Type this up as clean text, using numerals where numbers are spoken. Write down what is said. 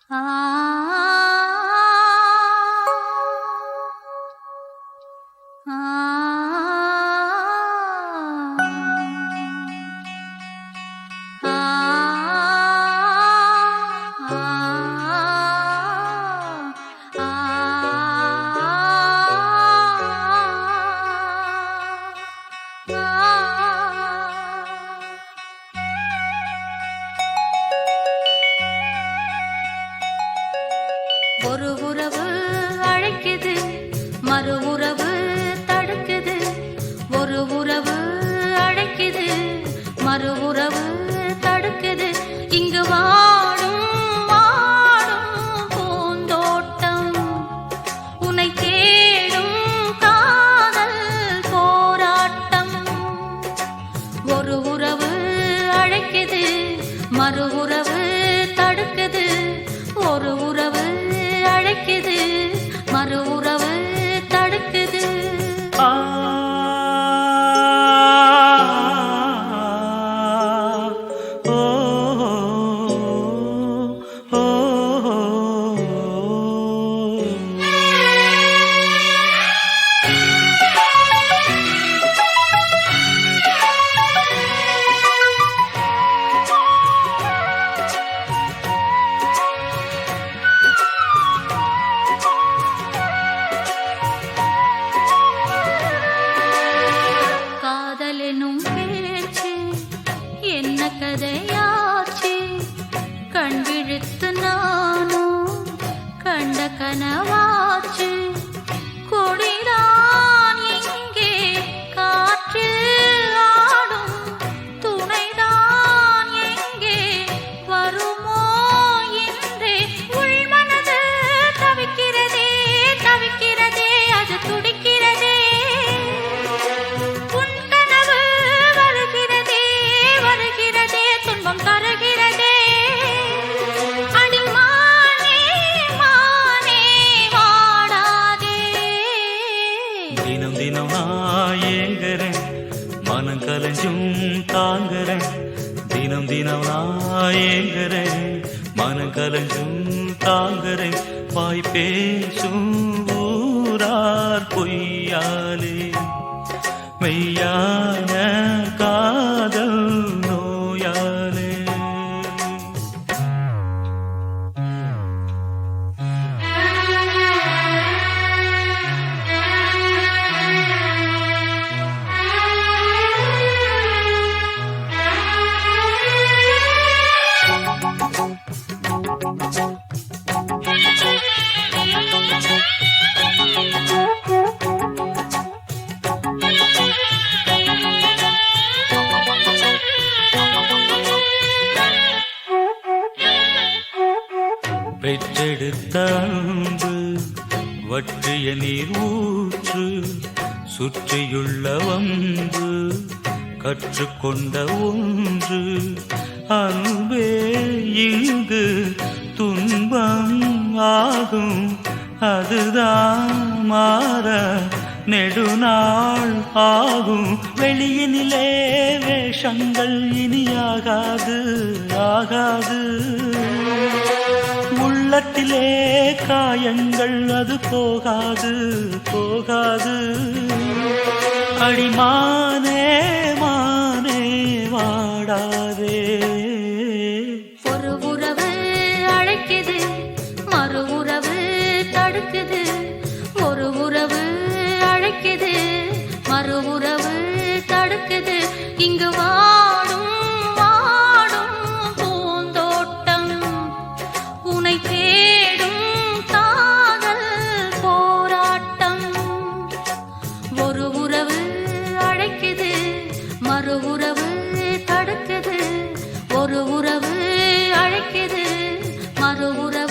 ஒரு உறவு அழைக்குது, மறு உறவு தடுக்குது. ஒரு உறவு அழைக்குது, மறு உறவு தடுக்குது. இங்கு வாடும் வாடும் பூந்தோட்டம், உன்னை தேடும் காதல் போராட்டம். ஒரு உறவு அழைக்குது, மறு உறவு தடுக்குது. ஒரு உறவு அழைக்குது, மறு உறவு தடுக்குது. காதலெனும் பேச்சு என்ன கதையாச்சு, கண் விழித்து நானும் கண்ட கனவாச்சு. கொடிதான் எங்கே காற்றில் ஆடும், துணைதான் எங்கே வருமோ என்றே உள்மனது தவிக்கிறதே தவிக்கிறதே, அது துடிக்கிறதே. தினம் தினம் நான் ஏங்குறேன், மனம் கலஞ்சும் தாங்குறேன். தினம் தினம் நான் ஏங்குறேன், மனம் கலஞ்சும் தாங்குறேன். வாய் பேசும் ஊரார் பொய்யாலே மெய்யான காதல் நோயாலே. பெற்றெடுத்த அன்பு வற்றிய நீர் ஊற்று, சுற்றியுள்ள வம்பு கற்றுக்கொண்ட ஒன்று. அன்பே இங்கு துன்பம் ஆகும், அதுதான் மாற நெடுநாள் ஆகும். வெளியினிலே வேஷங்கள் இனியாகாது ஆகாது, உள்ளத்திலே காயங்கள் அது போகாது போகாது. அடிமானே மானே வாடாதே. ஒரு உறவு அழைக்குது, மறு உறவு தடுக்குது. ஒரு உறவு அழைக்குது, மறு உறவு தடுக்குது. இங்கு வாடும் வாடும் பூந்தோட்டம், உன்னை தேடும் காதல் போராட்டம். ஒரு உறவு அழைக்குது, மறு உறவு தடுக்குது. ஒரு உறவு அழைக்குது, மறு உறவு